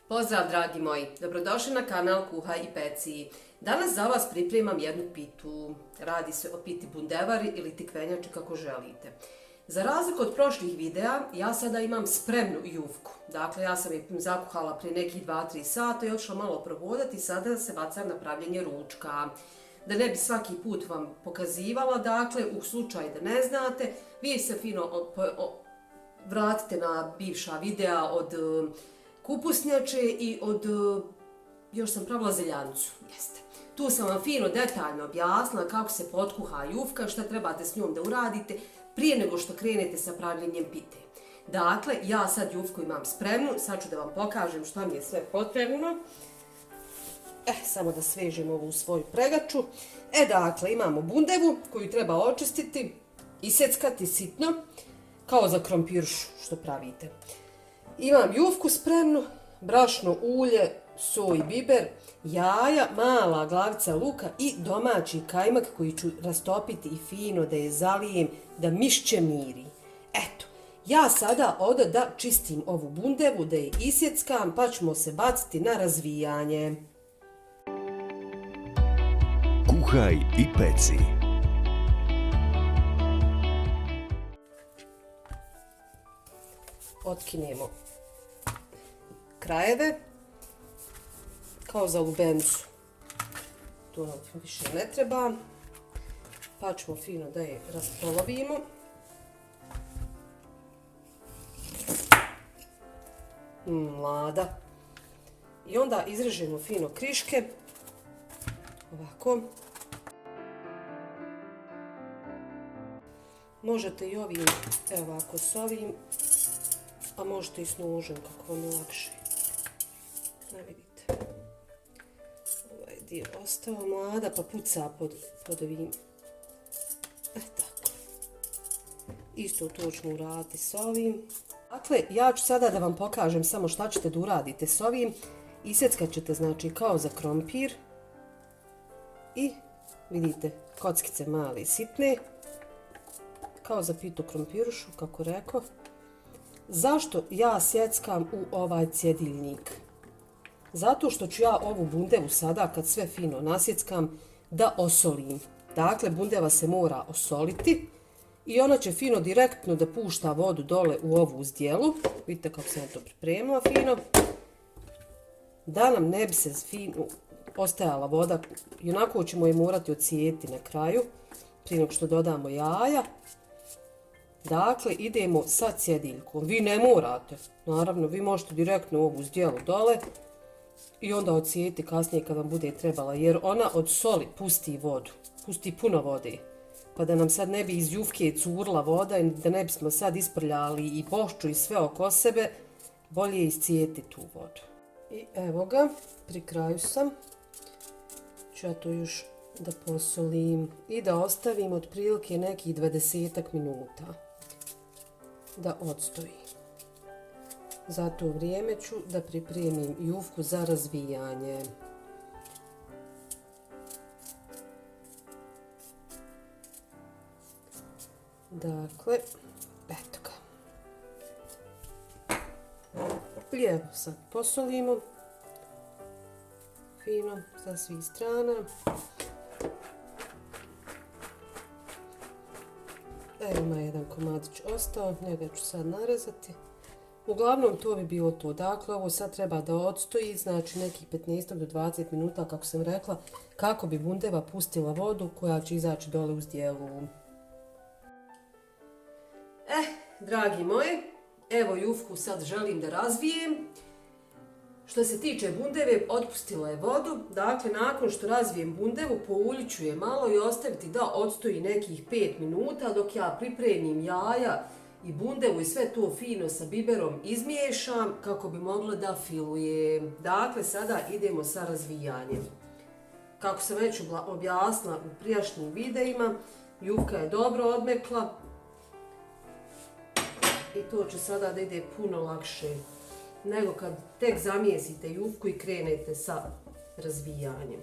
Pozdrav dragi moji, dobrodošli na kanal Kuhaj i peci. Danas za vas pripremam jednu pitu. Radi se o piti bundevari ili tikvenjači kako želite. Za razliku od prošlih videa, ja sada imam spremnu jufku. Dakle, ja sam je zakuhala prije nekih 2-3 sata i otišla malo prohodati i sada se bacam na pravljenje ručka. Da ne bi svaki put vam pokazivala, dakle, u slučaju da ne znate, vi se fino vratite na bivša videa od kupusnjače i od, još sam pravila zeljancu, jeste. Tu sam vam fino detaljno objasnila kako se potkuha jufka, šta trebate s njom da uradite prije nego što krenete sa pravljenjem pite. Dakle, ja sad jufku imam spremnu, sad ću da vam pokažem šta mi je sve potrebno. Samo da svežem ovu svoju pregaču. Dakle, imamo bundevu koju treba očistiti, iseckati sitno, kao za krompiršu što pravite. Imam jufku spremnu, brašno, ulje, soj, biber, jaja, mala glavica luka i domaći kajmak koji ću rastopiti i fino da je zalijem, da mišće miri. Eto, ja sada odo da čistim ovu bundevu, da je isjeckam, pa ćemo se baciti na razvijanje. Kuhaj i peci. Otkinemo krajeve, kao za lubencu. To nam više ne treba. Pa ćemo fino da je raspolovimo. Mlada. I onda izrežemo fino kriške. Ovako. Možete i ovim, evo ovako s ovim, a možete i s nožem kako vam je lakše. Ne vidite. Ovaj dio ostao mlada pa puca pod ovim. Tako. Isto to ćemo uraditi s ovim. Dakle, ja ću sada da vam pokažem samo šta ćete da uradite s ovim. Iseckat ćete znači kao za krompir. I vidite kockice male i sitne. Kao za pitu krompirušu, kako rekao. Zašto ja sjeckam u ovaj cjediljnik? Zato što ću ja ovu bundevu sada, kad sve fino nasjeckam, da osolim. Dakle, bundeva se mora osoliti i ona će fino direktno da pušta vodu dole u ovu zdjelu. Vidite kako sam to pripremila fino. Da nam ne bi se fino ostajala voda, i onako ćemo je morati ocijeti na kraju, prije nego što dodamo jaja. Dakle, idemo sa cjediljkom. Vi ne morate, naravno, vi možete direktno ovu zdjelu dole i onda ocijeti kasnije kad vam bude trebala, jer ona od soli pusti vodu, pusti puno vode. Pa da nam sad ne bi iz jufke curla voda i da ne bismo sad isprljali i pošću i sve oko sebe, bolje je iscijeti tu vodu. I evo ga, pri kraju sam. Ću ja to još da posolim i da ostavim otprilike nekih 20 minuta da odstoji. Za to vrijeme ću da pripremim jufku za razvijanje. Dakle, eto ga. Lijevo sad posolimo. Fino sa svih strana. Evo ima jedan komadić ostao, njega ću sad narezati. Uglavnom to bi bilo to. Dakle, ovo sad treba da odstoji, znači nekih 15 do 20 minuta, kako sam rekla, kako bi bundeva pustila vodu koja će izaći dole u zdjelu. Dragi moji, evo jufku sad želim da razvijem. Što se tiče bundeve, otpustila je vodu. Dakle, nakon što razvijem bundevu, pouljit ću je malo i ostaviti da odstoji nekih 5 minuta dok ja pripremim jaja i bundevu i sve to fino sa biberom izmiješam kako bi mogla da filuje. Dakle, sada idemo sa razvijanjem. Kako sam već objasnila u prijašnjim videima, jufka je dobro odmekla i to će sada da ide puno lakše nego kad tek zamijesite jufku i krenete sa razvijanjem.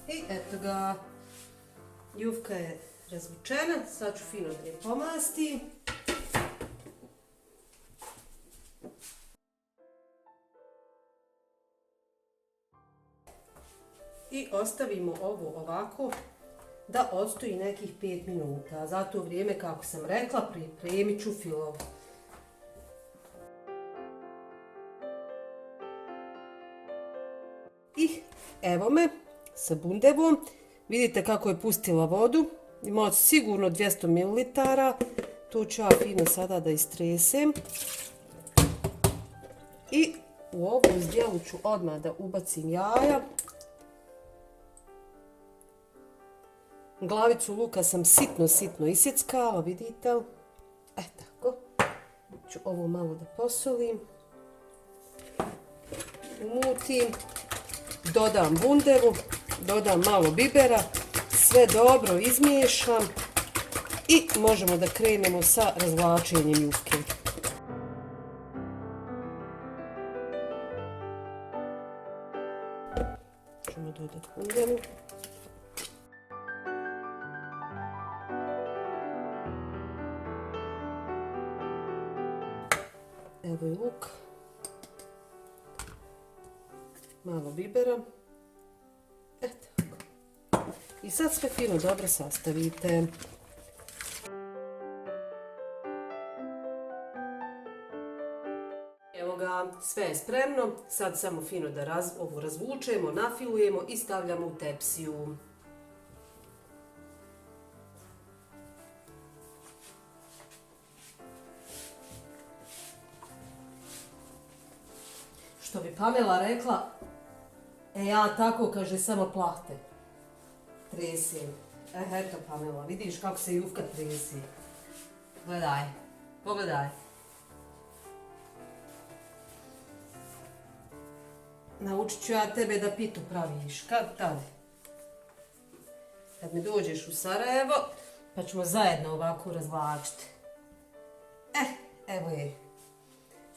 I eto ga, jufka je razvučena, sad ću fino da je pomastim. I ostavimo ovo ovako da odstoji nekih 5 minuta. Za to vrijeme, kako sam rekla, pripremit ću filovu. I evo me sa bundevom. Vidite kako je pustila vodu. Ima sigurno 200 ml. To ću ja fino sada da istresem. I u ovu zdjelu ću odmah da ubacim jaja. Glavicu luka sam sitno isjeckala, vidite li? Tako. Ću ovo malo da posolim. Umutim. Dodam bundevu, dodam malo bibera, sve dobro izmiješam i možemo da krenemo sa razvlačenjem jufke. Možemo dodati bundevu. Evo je luk. Malo bibera. Eto. I sad sve fino dobro sastavite. Evo ga, sve je spremno. Sad samo fino da ovo razvučemo, nafilujemo i stavljamo u tepsiju. Što bi Pamela rekla, ja tako, kaže, samo plahte. Tresim. Eto Pamela, vidiš kako se jufka tresi. Gledaj, pogledaj. Naučit ću ja tebe da pitu praviš. Kad tad? Kad mi dođeš u Sarajevo, pa ćemo zajedno ovako razvlačiti. Evo je.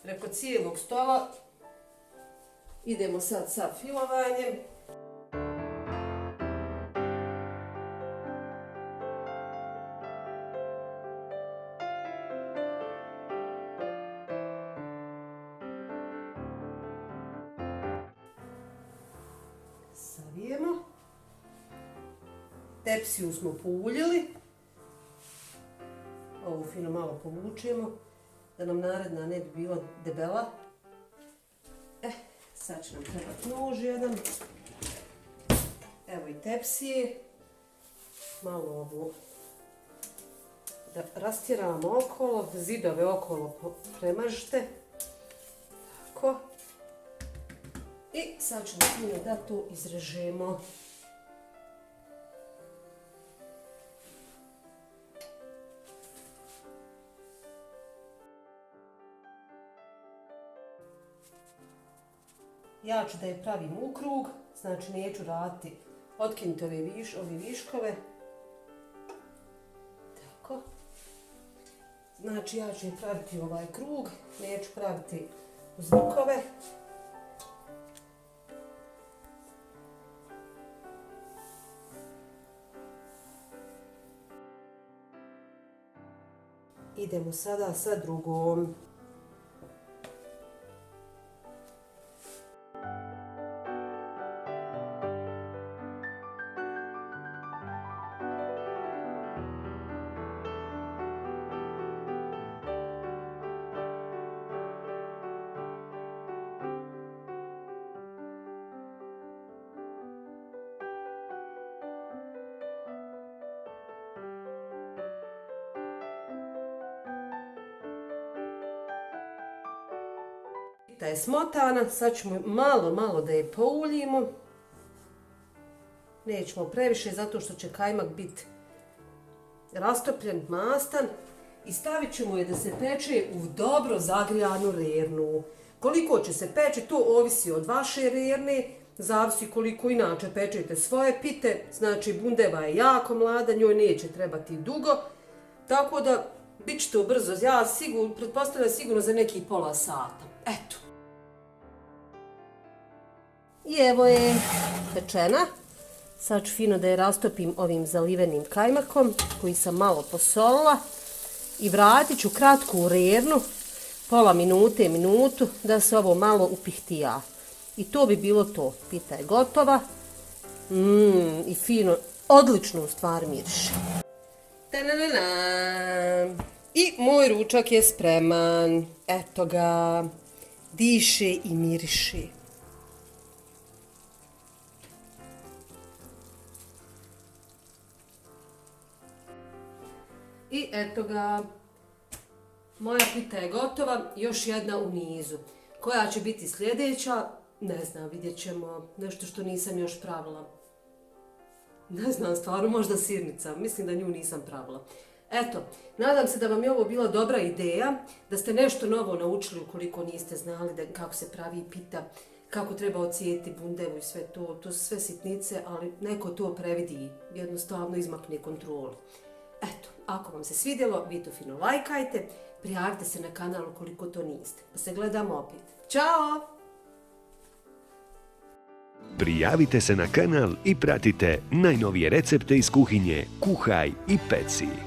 Preko cijelog stola idemo sad sa filovanjem. Savijemo. Tepsiju smo pouljili. Ovu fino malo povučemo da nam naredna ne bi bila debela. Sad će nam trebati nož jedan. Evo i tepsije. Malo ovu da rastjeramo okolo, zidove okolo premažite. Tako. I sad ćemo fino da to izrežemo. Ja ću da je pravim u krug, znači neću raditi, otkinuti ove viškove. Tako. Znači ja ću je praviti ovaj krug, neću praviti uzrukove. Idemo sada sa drugom. Da je smotana, sad ćemo malo da je pouljimo. Nećemo previše zato što će kajmak biti rastopljen, mastan. I stavit ćemo je da se peče u dobro zagrijanu rernu. Koliko će se peći, to ovisi od vaše rerne, zavisi koliko inače pečete svoje pite. Znači bundeva je jako mlada, njoj neće trebati dugo. Tako da bit će to brzo, ja pretpostavljam sigurno za nekih pola sata. Eto. I evo je pečena. Sad ću fino da je rastopim ovim zalivenim kajmakom koji sam malo posolila i vratit ću kratko u rernu, pola minute, minutu, da se ovo malo upihtija. I to bi bilo to. Pita je gotova. I fino, odlično u stvari miriše. Ta-na-na-na. I moj ručak je spreman. Eto ga. Diše i miriše. I eto ga. Moja pita je gotova. Još jedna u nizu. Koja će biti sljedeća? Ne znam, vidjet ćemo. Nešto što nisam još pravila. Ne znam, stvarno, možda sirnica. Mislim da nju nisam pravila. Eto, nadam se da vam je ovo bila dobra ideja, da ste nešto novo naučili ukoliko niste znali kako se pravi pita, kako treba ocijeti bundevu i sve to. To su sve sitnice, ali neko to previdi i jednostavno izmakne kontroli. Eto, ako vam se svidjelo, vi to fino lajkajte, prijavite se na kanal ukoliko to niste. Pa se gledamo opet. Ćao! Prijavite se na kanal i pratite najnovije recepte iz kuhinje Kuhaj i peci.